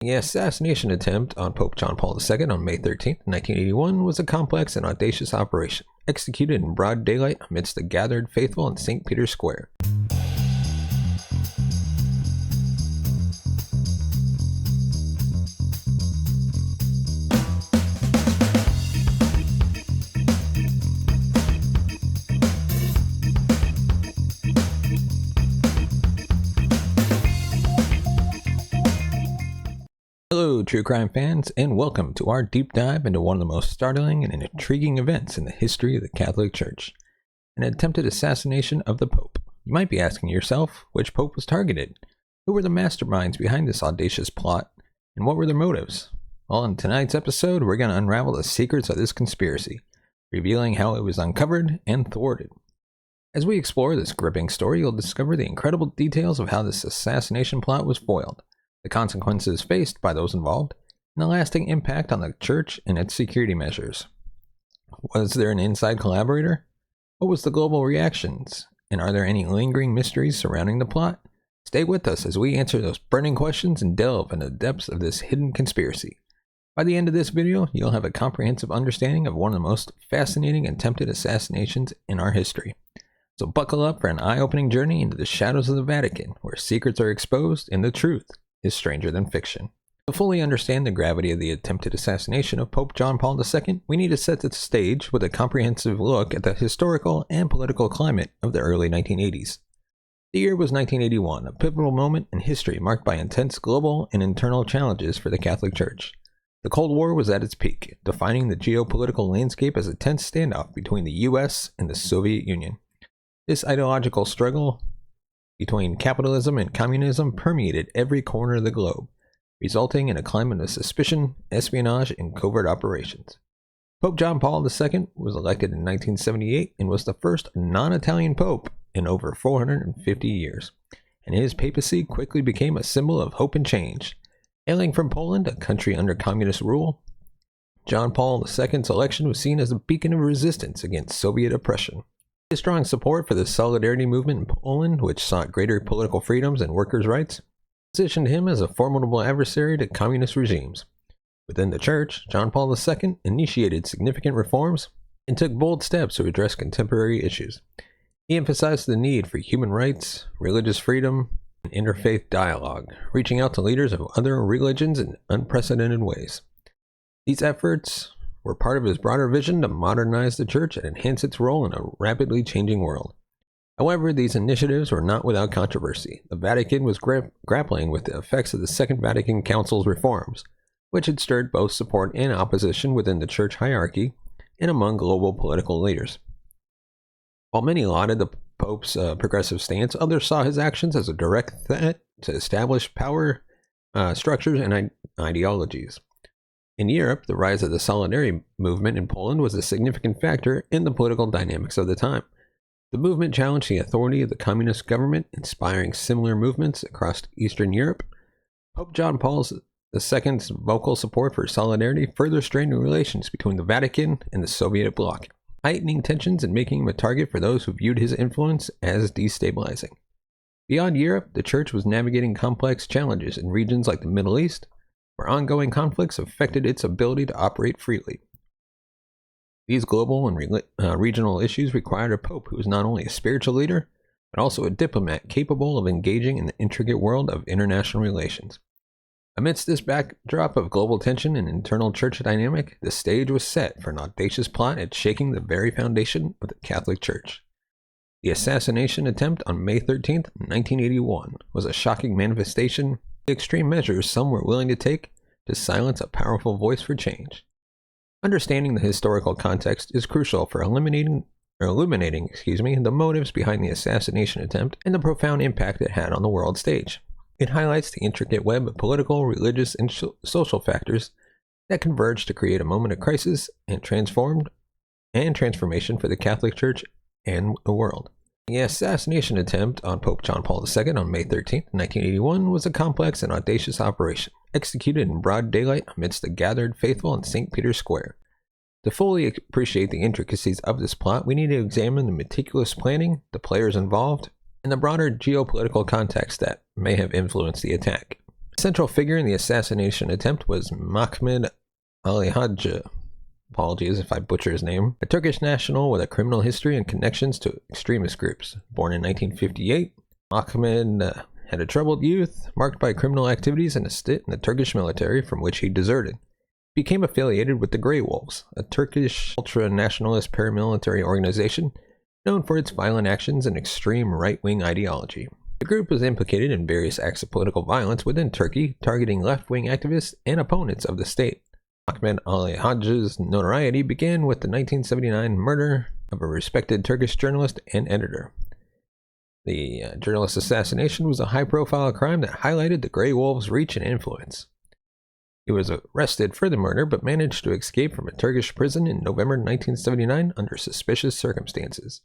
The assassination attempt on Pope John Paul II on May 13, 1981 was a complex and audacious operation, executed in broad daylight amidst the gathered faithful in St. Peter's Square. Hello, true crime fans, and welcome to our deep dive into one of the most startling and intriguing events in the history of the Catholic Church, an attempted assassination of the Pope. You might be asking yourself, which Pope was targeted? Who were the masterminds behind this audacious plot, and what were their motives? Well, in tonight's episode, we're going to unravel the secrets of this conspiracy, revealing how it was uncovered and thwarted. As we explore this gripping story, you'll discover the incredible details of how this assassination plot was foiled, the consequences faced by those involved, and the lasting impact on the church and its security measures. Was there an inside collaborator? What was the global reactions? And are there any lingering mysteries surrounding the plot? Stay with us as we answer those burning questions and delve into the depths of this hidden conspiracy. By the end of this video, you'll have a comprehensive understanding of one of the most fascinating attempted assassinations in our history. So buckle up for an eye-opening journey into the shadows of the Vatican, where secrets are exposed and the truth is stranger than fiction. To fully understand the gravity of the attempted assassination of Pope John Paul II, we need to set the stage with a comprehensive look at the historical and political climate of the early 1980s. The year was 1981, a pivotal moment in history marked by intense global and internal challenges for the Catholic Church. The Cold War was at its peak, defining the geopolitical landscape as a tense standoff between the US and the Soviet Union. This ideological struggle between capitalism and communism permeated every corner of the globe, resulting in a climate of suspicion, espionage, and covert operations. Pope John Paul II was elected in 1978 and was the first non-Italian pope in over 450 years, and his papacy quickly became a symbol of hope and change. Hailing from Poland, a country under communist rule, John Paul II's election was seen as a beacon of resistance against Soviet oppression. His strong support for the Solidarity movement in Poland, which sought greater political freedoms and workers' rights, positioned him as a formidable adversary to communist regimes. Within the Church, John Paul II initiated significant reforms and took bold steps to address contemporary issues. He emphasized the need for human rights, religious freedom, and interfaith dialogue, reaching out to leaders of other religions in unprecedented ways. These efforts were part of his broader vision to modernize the Church and enhance its role in a rapidly changing world. However, these initiatives were not without controversy. The Vatican was grappling with the effects of the Second Vatican Council's reforms, which had stirred both support and opposition within the Church hierarchy and among global political leaders. While many lauded the Pope's progressive stance, others saw his actions as a direct threat to established power structures and ideologies. In Europe, the rise of the Solidarity movement in Poland was a significant factor in the political dynamics of the time. The movement challenged the authority of the communist government, inspiring similar movements across Eastern Europe. Pope John Paul II's vocal support for solidarity further strained relations between the Vatican and the Soviet bloc, heightening tensions and making him a target for those who viewed his influence as destabilizing. Beyond Europe, the Church was navigating complex challenges in regions like the Middle East, where ongoing conflicts affected its ability to operate freely. These global and regional issues required a pope who was not only a spiritual leader, but also a diplomat capable of engaging in the intricate world of international relations. Amidst this backdrop of global tension and internal church dynamic, the stage was set for an audacious plot at shaking the very foundation of the Catholic Church. The assassination attempt on May 13, 1981 was a shocking manifestation of the extreme measures some were willing to take to silence a powerful voice for change. Understanding the historical context is crucial for illuminating the motives behind the assassination attempt and the profound impact it had on the world stage. It highlights the intricate web of political, religious, and social factors that converged to create a moment of crisis and transformation for the Catholic Church and the world. The assassination attempt on Pope John Paul II on May 13, 1981 was a complex and audacious operation, executed in broad daylight amidst the gathered faithful in St. Peter's Square. To fully appreciate the intricacies of this plot, we need to examine the meticulous planning, the players involved, and the broader geopolitical context that may have influenced the attack. The central figure in the assassination attempt was Mahmud Ali Hajj. Apologies if I butcher his name. A Turkish national with a criminal history and connections to extremist groups. Born in 1958, Mahmud had a troubled youth, marked by criminal activities and a stint in the Turkish military from which he deserted. He became affiliated with the Grey Wolves, a Turkish ultra-nationalist paramilitary organization known for its violent actions and extreme right-wing ideology. The group was implicated in various acts of political violence within Turkey, targeting left-wing activists and opponents of the state. Mahmud Ali Hajj's notoriety began with the 1979 murder of a respected Turkish journalist and editor. The journalist's assassination was a high-profile crime that highlighted the Grey Wolves' reach and influence. He was arrested for the murder but managed to escape from a Turkish prison in November 1979 under suspicious circumstances,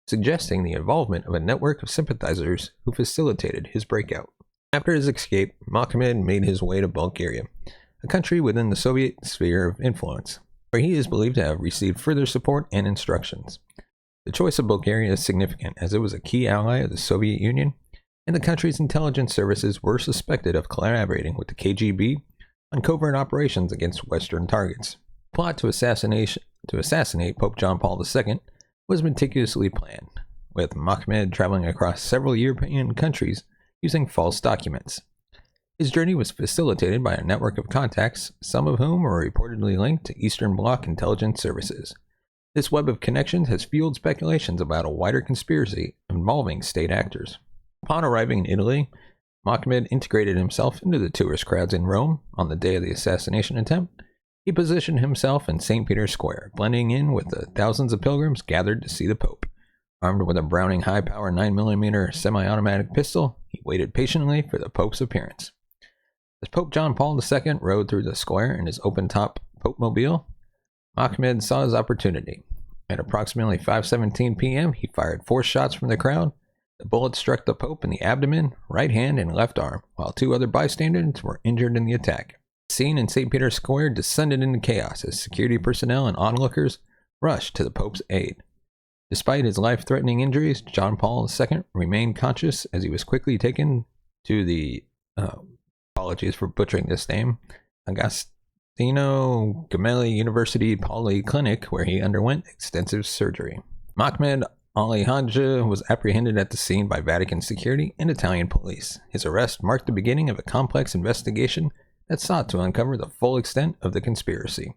suggesting the involvement of a network of sympathizers who facilitated his breakout. After his escape, Mahmud made his way to Bulgaria, a country within the Soviet sphere of influence, where he is believed to have received further support and instructions. The choice of Bulgaria is significant, as it was a key ally of the Soviet Union, and the country's intelligence services were suspected of collaborating with the KGB on covert operations against Western targets. The plot to assassinate Pope John Paul II was meticulously planned, with Mahmud traveling across several European countries using false documents. His journey was facilitated by a network of contacts, some of whom were reportedly linked to Eastern Bloc intelligence services. This web of connections has fueled speculations about a wider conspiracy involving state actors. Upon arriving in Italy, Mahmud integrated himself into the tourist crowds in Rome on the day of the assassination attempt. He positioned himself in St. Peter's Square, blending in with the thousands of pilgrims gathered to see the Pope. Armed with a Browning high-power 9mm semi-automatic pistol, he waited patiently for the Pope's appearance. As Pope John Paul II rode through the square in his open-top Pope-mobile, Mahmud saw his opportunity. At approximately 5:17 p.m., he fired 4 shots from the crowd. The bullet struck the Pope in the abdomen, right hand, and left arm, while 2 other bystanders were injured in the attack. The scene in St. Peter's Square descended into chaos as security personnel and onlookers rushed to the Pope's aid. Despite his life-threatening injuries, John Paul II remained conscious as he was quickly taken to the apologies for butchering this name, Agostino Gemelli University Polyclinic, where he underwent extensive surgery. Mahmud Ali Hajj was apprehended at the scene by Vatican security and Italian police. His arrest marked the beginning of a complex investigation that sought to uncover the full extent of the conspiracy.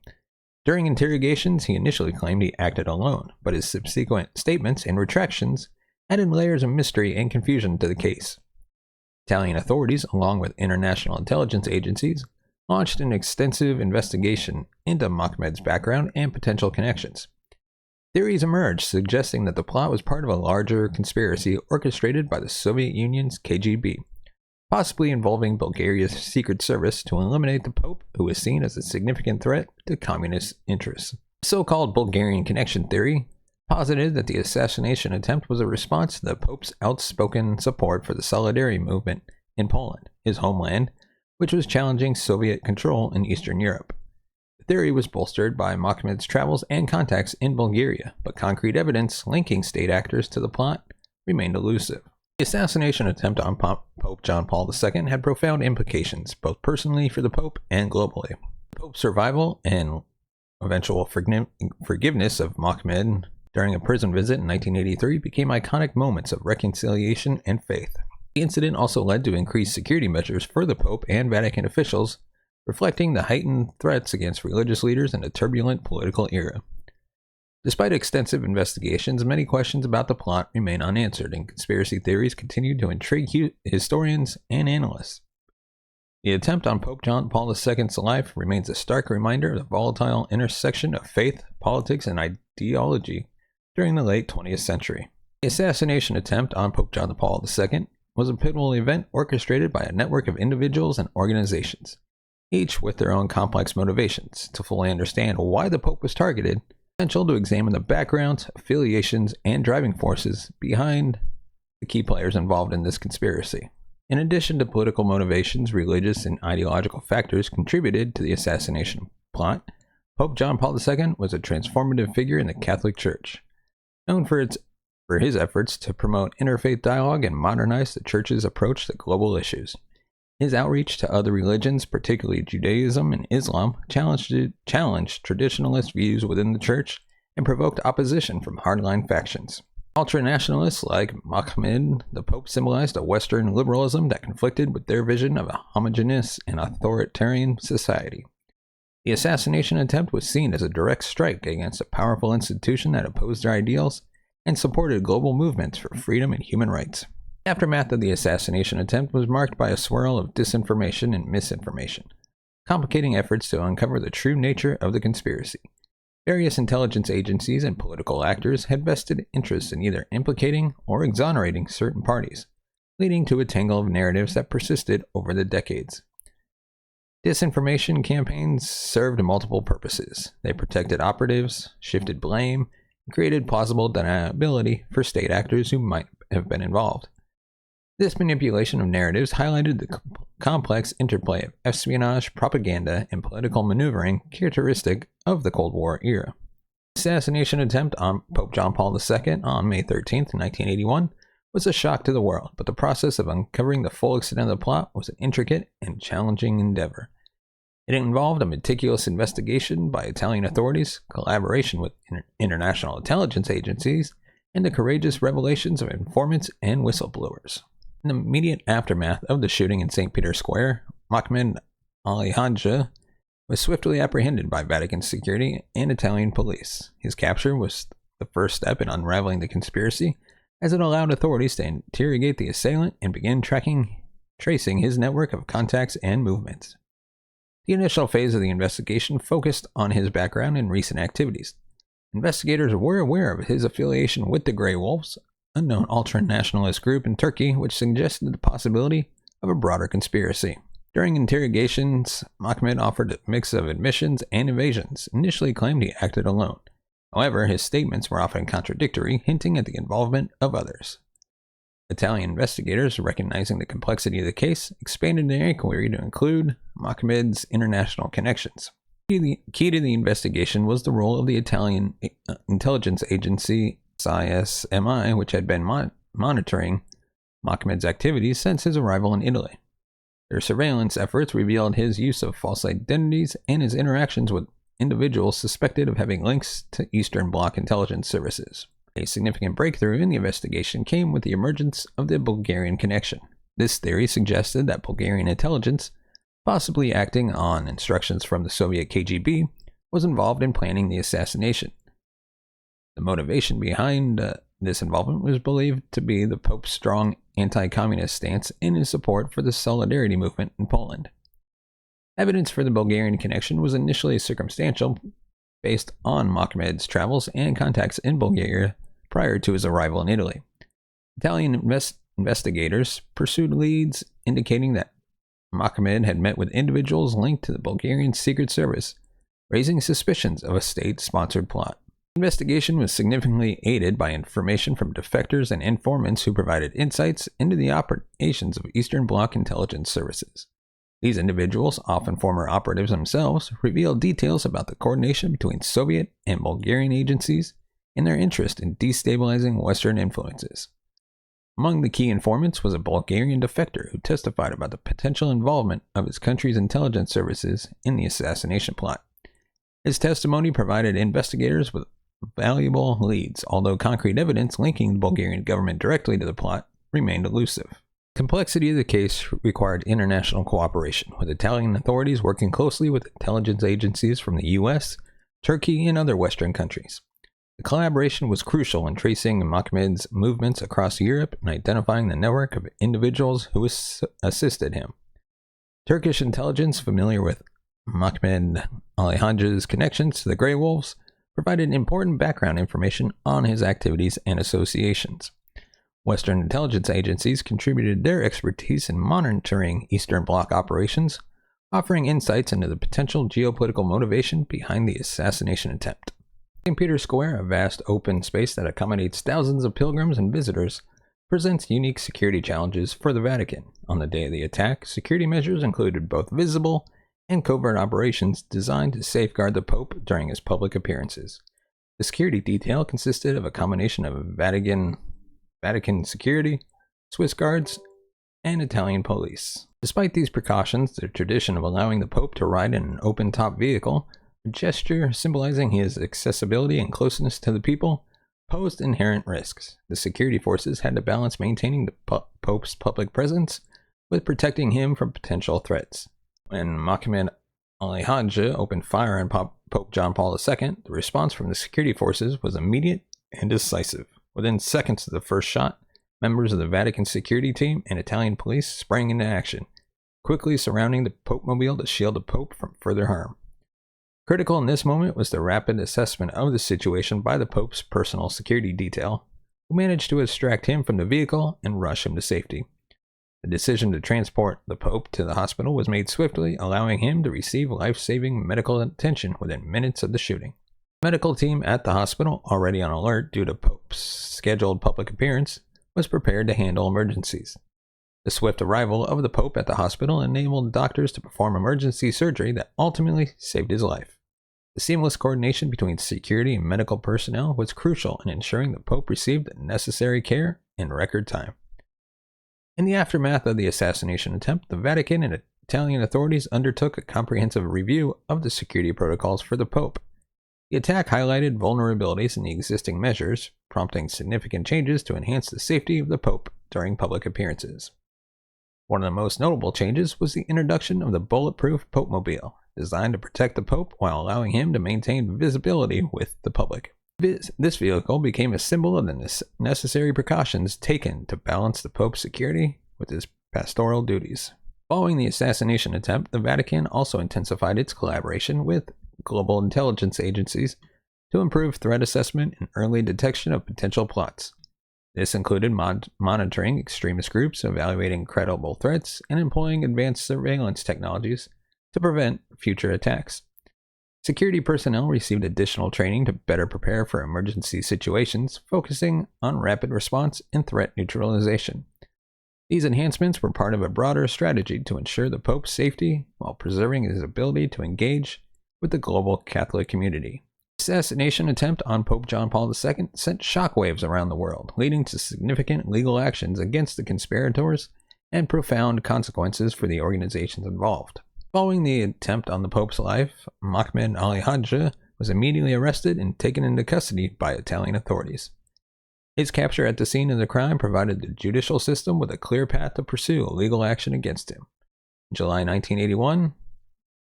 During interrogations, he initially claimed he acted alone, but his subsequent statements and retractions added layers of mystery and confusion to the case. Italian authorities, along with international intelligence agencies, launched an extensive investigation into Mahmud's background and potential connections. Theories emerged suggesting that the plot was part of a larger conspiracy orchestrated by the Soviet Union's KGB, possibly involving Bulgaria's secret service to eliminate the Pope, who was seen as a significant threat to communist interests. The so-called Bulgarian connection theory posited that the assassination attempt was a response to the Pope's outspoken support for the Solidarity movement in Poland, his homeland, which was challenging Soviet control in Eastern Europe. The theory was bolstered by Mahmud's travels and contacts in Bulgaria, but concrete evidence linking state actors to the plot remained elusive. The assassination attempt on Pope John Paul II had profound implications, both personally for the Pope and globally. The Pope's survival and eventual forgiveness of Mahmud during a prison visit in 1983 became iconic moments of reconciliation and faith. The incident also led to increased security measures for the Pope and Vatican officials, reflecting the heightened threats against religious leaders in a turbulent political era. Despite extensive investigations, many questions about the plot remain unanswered, and conspiracy theories continue to intrigue historians and analysts. The attempt on Pope John Paul II's life remains a stark reminder of the volatile intersection of faith, politics, and ideology during the late 20th century. The assassination attempt on Pope John Paul II was a pivotal event orchestrated by a network of individuals and organizations, each with their own complex motivations. To fully understand why the Pope was targeted, it's essential to examine the backgrounds, affiliations, and driving forces behind the key players involved in this conspiracy. In addition to political motivations, religious and ideological factors contributed to the assassination plot. Pope John Paul II was a transformative figure in the Catholic Church, known for his efforts to promote interfaith dialogue and modernize the Church's approach to global issues. His outreach to other religions, particularly Judaism and Islam, challenged traditionalist views within the church and provoked opposition from hardline factions. Ultra-nationalists like Mohammed, the Pope symbolized a Western liberalism that conflicted with their vision of a homogeneous and authoritarian society. The assassination attempt was seen as a direct strike against a powerful institution that opposed their ideals and supported global movements for freedom and human rights. The aftermath of the assassination attempt was marked by a swirl of disinformation and misinformation, complicating efforts to uncover the true nature of the conspiracy. Various intelligence agencies and political actors had vested interests in either implicating or exonerating certain parties, leading to a tangle of narratives that persisted over the decades. Disinformation campaigns served multiple purposes. They protected operatives, shifted blame, and created plausible deniability for state actors who might have been involved. This manipulation of narratives highlighted the complex interplay of espionage, propaganda, and political maneuvering characteristic of the Cold War era. The assassination attempt on Pope John Paul II on May 13, 1981 was a shock to the world, but the process of uncovering the full extent of the plot was an intricate and challenging endeavor. It involved a meticulous investigation by Italian authorities, collaboration with international intelligence agencies, and the courageous revelations of informants and whistleblowers. In the immediate aftermath of the shooting in St. Peter's Square, Mohammed Ali Hadja was swiftly apprehended by Vatican security and Italian police. His capture was the first step in unraveling the conspiracy, as it allowed authorities to interrogate the assailant and begin tracing his network of contacts and movements. The initial phase of the investigation focused on his background and recent activities. Investigators were aware of his affiliation with the Grey Wolves, a known ultra-nationalist group in Turkey, which suggested the possibility of a broader conspiracy. During interrogations, Mohammed offered a mix of admissions and evasions, initially claimed he acted alone. However, his statements were often contradictory, hinting at the involvement of others. Italian investigators, recognizing the complexity of the case, expanded their inquiry to include Mohammed's international connections. Key to the investigation was the role of the Italian intelligence agency ISMI, which had been monitoring Mohammed's activities since his arrival in Italy. Their surveillance efforts revealed his use of false identities and his interactions with individuals suspected of having links to Eastern Bloc intelligence services. A significant breakthrough in the investigation came with the emergence of the Bulgarian connection. This theory suggested that Bulgarian intelligence, possibly acting on instructions from the Soviet KGB, was involved in planning the assassination. The motivation behind this involvement was believed to be the Pope's strong anti-communist stance and his support for the Solidarity movement in Poland. Evidence for the Bulgarian connection was initially circumstantial, based on Mohammed's travels and contacts in Bulgaria prior to his arrival in Italy. Italian investigators pursued leads indicating that Mohammed had met with individuals linked to the Bulgarian Secret Service, raising suspicions of a state-sponsored plot. The investigation was significantly aided by information from defectors and informants who provided insights into the operations of Eastern Bloc intelligence services. These individuals, often former operatives themselves, revealed details about the coordination between Soviet and Bulgarian agencies and their interest in destabilizing Western influences. Among the key informants was a Bulgarian defector who testified about the potential involvement of his country's intelligence services in the assassination plot. His testimony provided investigators with valuable leads, although concrete evidence linking the Bulgarian government directly to the plot remained elusive. The complexity of the case required international cooperation, with Italian authorities working closely with intelligence agencies from the US, Turkey, and other Western countries. The collaboration was crucial in tracing Mohammed's movements across Europe and identifying the network of individuals who assisted him. Turkish intelligence, familiar with Mohammed Ali Hadja's connections to the Grey Wolves, provided important background information on his activities and associations. Western intelligence agencies contributed their expertise in monitoring Eastern Bloc operations, offering insights into the potential geopolitical motivation behind the assassination attempt. St. Peter's Square, a vast open space that accommodates thousands of pilgrims and visitors, presents unique security challenges for the Vatican. On the day of the attack, security measures included both visible and covert operations designed to safeguard the Pope during his public appearances. The security detail consisted of a combination of Vatican security, Swiss guards, and Italian police. Despite these precautions, the tradition of allowing the Pope to ride in an open-top vehicle, a gesture symbolizing his accessibility and closeness to the people, posed inherent risks. The security forces had to balance maintaining the Pope's public presence with protecting him from potential threats. When Mohammed Ali Hajj opened fire on Pope John Paul II, the response from the security forces was immediate and decisive. Within seconds of the first shot, members of the Vatican security team and Italian police sprang into action, quickly surrounding the Pope-mobile to shield the Pope from further harm. Critical in this moment was the rapid assessment of the situation by the Pope's personal security detail, who managed to extract him from the vehicle and rush him to safety. The decision to transport the Pope to the hospital was made swiftly, allowing him to receive life-saving medical attention within minutes of the shooting. The medical team at the hospital, already on alert due to Pope's scheduled public appearance, was prepared to handle emergencies. The swift arrival of the Pope at the hospital enabled doctors to perform emergency surgery that ultimately saved his life. The seamless coordination between security and medical personnel was crucial in ensuring the Pope received the necessary care in record time. In the aftermath of the assassination attempt, the Vatican and Italian authorities undertook a comprehensive review of the security protocols for the Pope. The attack highlighted vulnerabilities in the existing measures, prompting significant changes to enhance the safety of the Pope during public appearances. One of the most notable changes was the introduction of the bulletproof Pope-mobile, designed to protect the Pope while allowing him to maintain visibility with the public. This vehicle became a symbol of the necessary precautions taken to balance the Pope's security with his pastoral duties. Following the assassination attempt, the Vatican also intensified its collaboration with global intelligence agencies to improve threat assessment and early detection of potential plots. This included monitoring extremist groups, evaluating credible threats, and employing advanced surveillance technologies to prevent future attacks. Security personnel received additional training to better prepare for emergency situations, focusing on rapid response and threat neutralization. These enhancements were part of a broader strategy to ensure the Pope's safety while preserving his ability to engage with the global Catholic community. The assassination attempt on Pope John Paul II sent shockwaves around the world, leading to significant legal actions against the conspirators and profound consequences for the organizations involved. Following the attempt on the Pope's life, Mohammed Ali Hajj was immediately arrested and taken into custody by Italian authorities. His capture at the scene of the crime provided the judicial system with a clear path to pursue legal action against him. In July 1981,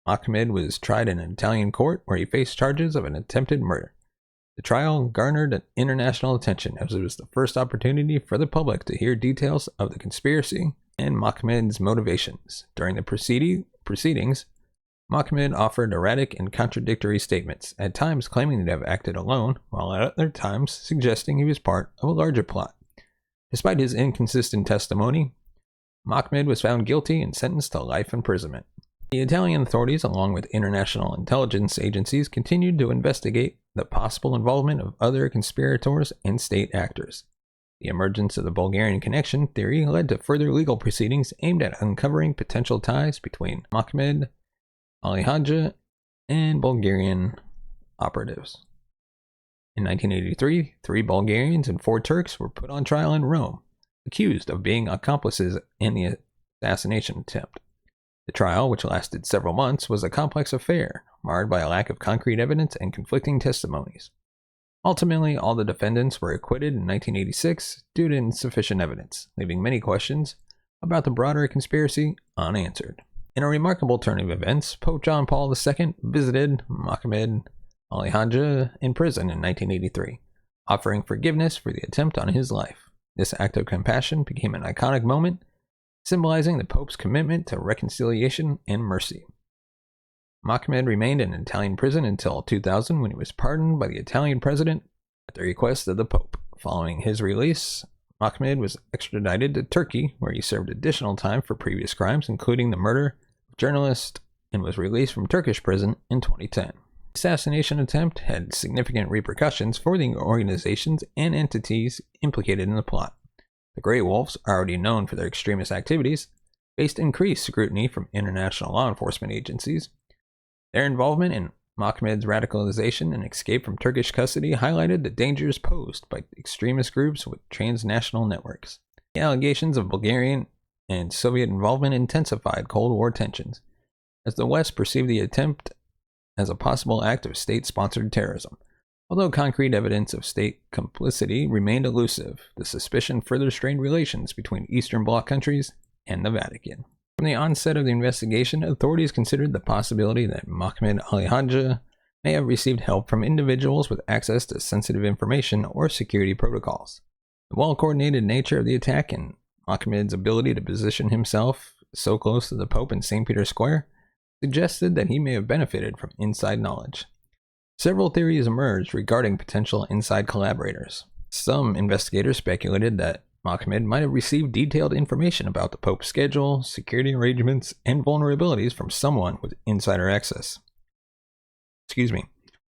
Mohammed was tried in an Italian court where he faced charges of an attempted murder. The trial garnered international attention as it was the first opportunity for the public to hear details of the conspiracy and Mohammed's motivations. During the proceedings, Mohammed offered erratic and contradictory statements, at times claiming to have acted alone, while at other times suggesting he was part of a larger plot. Despite his inconsistent testimony, Mohammed was found guilty and sentenced to life imprisonment. The Italian authorities, along with international intelligence agencies, continued to investigate the possible involvement of other conspirators and state actors. The emergence of the Bulgarian connection theory led to further legal proceedings aimed at uncovering potential ties between Mohammed Ali Hajj and Bulgarian operatives. In 1983, 3 Bulgarians and 4 Turks were put on trial in Rome, accused of being accomplices in the assassination attempt. The trial, which lasted several months, was a complex affair, marred by a lack of concrete evidence and conflicting testimonies. Ultimately, all the defendants were acquitted in 1986 due to insufficient evidence, leaving many questions about the broader conspiracy unanswered. In a remarkable turn of events, Pope John Paul II visited Mohammed Ali Hajj in prison in 1983, offering forgiveness for the attempt on his life. This act of compassion became an iconic moment, symbolizing the Pope's commitment to reconciliation and mercy. Mohammed remained in Italian prison until 2000 when he was pardoned by the Italian president at the request of the Pope. Following his release, Mohammed was extradited to Turkey, where he served additional time for previous crimes, including the murder of a journalist, and was released from Turkish prison in 2010. The assassination attempt had significant repercussions for the organizations and entities implicated in the plot. The Grey Wolves, already known for their extremist activities, faced increased scrutiny from international law enforcement agencies. Their involvement in Mohammed's radicalization and escape from Turkish custody highlighted the dangers posed by extremist groups with transnational networks. The allegations of Bulgarian and Soviet involvement intensified Cold War tensions, as the West perceived the attempt as a possible act of state-sponsored terrorism. Although concrete evidence of state complicity remained elusive, the suspicion further strained relations between Eastern Bloc countries and the Vatican. From the onset of the investigation, authorities considered the possibility that Mohammed Ali Hadja may have received help from individuals with access to sensitive information or security protocols. The well-coordinated nature of the attack and Mohammed's ability to position himself so close to the Pope in St. Peter's Square suggested that he may have benefited from inside knowledge. Several theories emerged regarding potential inside collaborators. Some investigators speculated that Mohammed might have received detailed information about the Pope's schedule, security arrangements, and vulnerabilities from someone with insider access.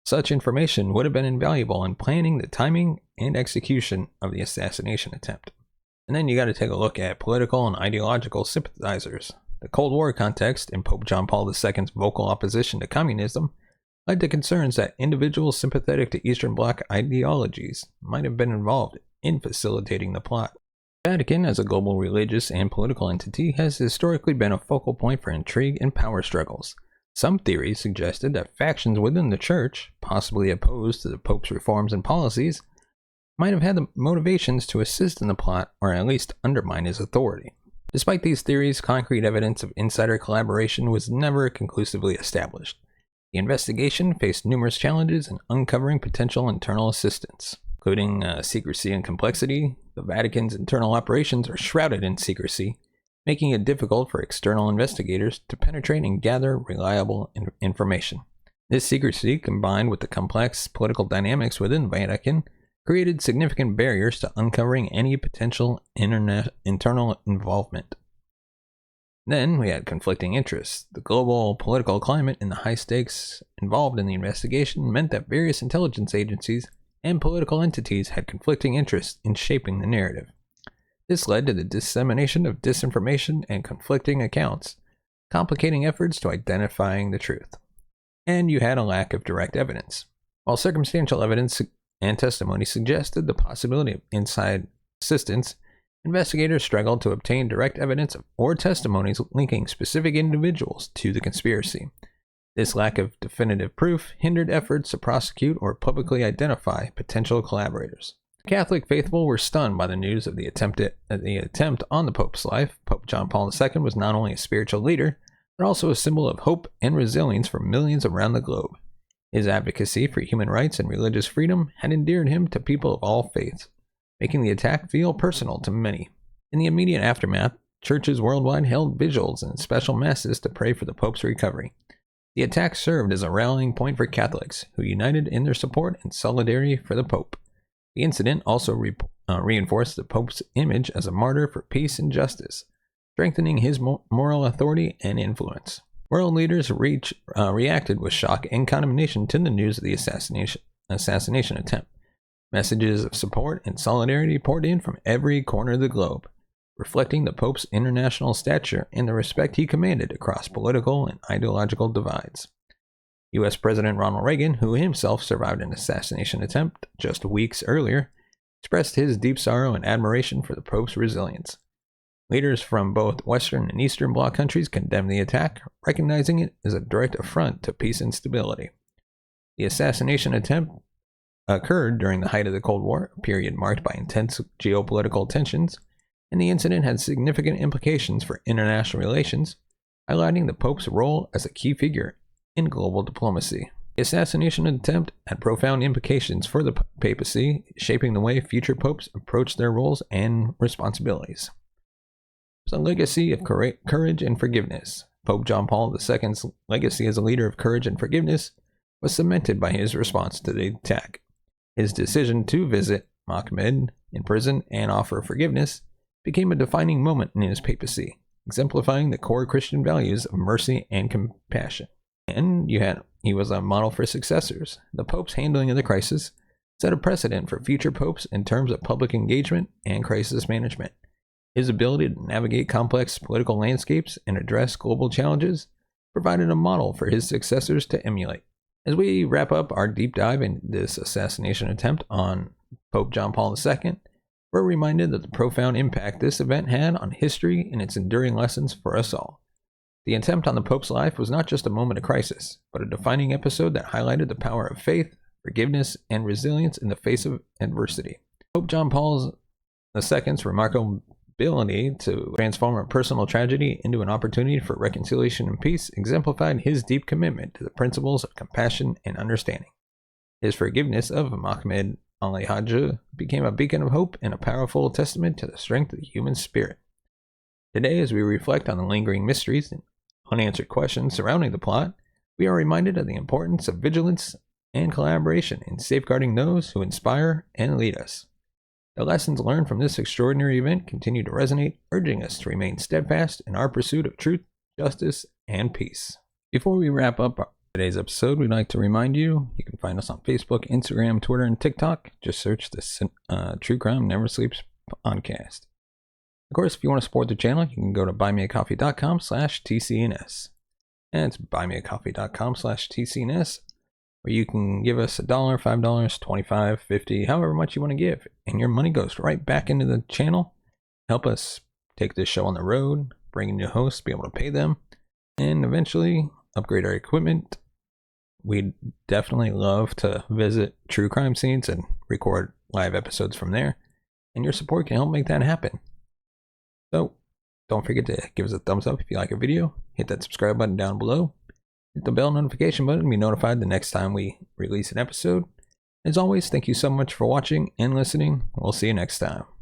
Such information would have been invaluable in planning the timing and execution of the assassination attempt. And then you got to take a look at political and ideological sympathizers. The Cold War context and Pope John Paul II's vocal opposition to communism led to concerns that individuals sympathetic to Eastern Bloc ideologies might have been involved in facilitating the plot. The Vatican, as a global religious and political entity, has historically been a focal point for intrigue and power struggles. Some theories suggested that factions within the Church, possibly opposed to the Pope's reforms and policies, might have had the motivations to assist in the plot or at least undermine his authority. Despite these theories, concrete evidence of insider collaboration was never conclusively established. The investigation faced numerous challenges in uncovering potential internal assistance, including secrecy and complexity. The Vatican's internal operations are shrouded in secrecy, making it difficult for external investigators to penetrate and gather reliable information. This secrecy, combined with the complex political dynamics within the Vatican, created significant barriers to uncovering any potential internal involvement. Then we had conflicting interests. The global political climate and the high stakes involved in the investigation meant that various intelligence agencies and political entities had conflicting interests in shaping the narrative. This led to the dissemination of disinformation and conflicting accounts, complicating efforts to identifying the truth. And you had a lack of direct evidence. While circumstantial evidence and testimony suggested the possibility of inside assistance, investigators struggled to obtain direct evidence or testimonies linking specific individuals to the conspiracy. This lack of definitive proof hindered efforts to prosecute or publicly identify potential collaborators. The Catholic faithful were stunned by the news of the attempt on the Pope's life. Pope John Paul II was not only a spiritual leader, but also a symbol of hope and resilience for millions around the globe. His advocacy for human rights and religious freedom had endeared him to people of all faiths, making the attack feel personal to many. In the immediate aftermath, churches worldwide held vigils and special masses to pray for the Pope's recovery. The attack served as a rallying point for Catholics, who united in their support and solidarity for the Pope. The incident also reinforced the Pope's image as a martyr for peace and justice, strengthening his moral authority and influence. World leaders reacted with shock and condemnation to the news of the assassination attempt. Messages of support and solidarity poured in from every corner of the globe, reflecting the Pope's international stature and the respect he commanded across political and ideological divides. U.S. President Ronald Reagan, who himself survived an assassination attempt just weeks earlier, expressed his deep sorrow and admiration for the Pope's resilience. Leaders from both Western and Eastern Bloc countries condemned the attack, recognizing it as a direct affront to peace and stability. The assassination attempt occurred during the height of the Cold War, a period marked by intense geopolitical tensions, and the incident had significant implications for international relations, highlighting the Pope's role as a key figure in global diplomacy. The assassination attempt had profound implications for the papacy, shaping the way future popes approached their roles and responsibilities. It's a legacy of courage and forgiveness. Pope John Paul II's legacy as a leader of courage and forgiveness was cemented by his response to the attack. His decision to visit Mohammed in prison and offer forgiveness became a defining moment in his papacy, exemplifying the core Christian values of mercy and compassion. And he was a model for successors. The Pope's handling of the crisis set a precedent for future popes in terms of public engagement and crisis management. His ability to navigate complex political landscapes and address global challenges provided a model for his successors to emulate. As we wrap up our deep dive into this assassination attempt on Pope John Paul II, we're reminded of the profound impact this event had on history and its enduring lessons for us all. The attempt on the Pope's life was not just a moment of crisis, but a defining episode that highlighted the power of faith, forgiveness, and resilience in the face of adversity. Pope John Paul II's remarkable ability to transform a personal tragedy into an opportunity for reconciliation and peace exemplified his deep commitment to the principles of compassion and understanding. His forgiveness of Mohammed Ali-Hajj became a beacon of hope and a powerful testament to the strength of the human spirit. Today, as we reflect on the lingering mysteries and unanswered questions surrounding the plot, we are reminded of the importance of vigilance and collaboration in safeguarding those who inspire and lead us. The lessons learned from this extraordinary event continue to resonate, urging us to remain steadfast in our pursuit of truth, justice, and peace. Before we wrap up today's episode, we'd like to remind you can find us on Facebook, Instagram, Twitter, and TikTok. Just search the True Crime Never Sleeps podcast. Of course, if you want to support the channel, you can go to buymeacoffee.com/TCNS. And it's buymeacoffee.com/TCNS, where you can give us $1, $5, $25, $50, however much you want to give. And your money goes right back into the channel. Help us take this show on the road, bring in new hosts, be able to pay them, and eventually upgrade our equipment. We'd definitely love to visit true crime scenes and record live episodes from there. And your support can help make that happen. So don't forget to give us a thumbs up if you like our video. Hit that subscribe button down below. Hit the bell notification button to be notified the next time we release an episode. As always, thank you so much for watching and listening. We'll see you next time.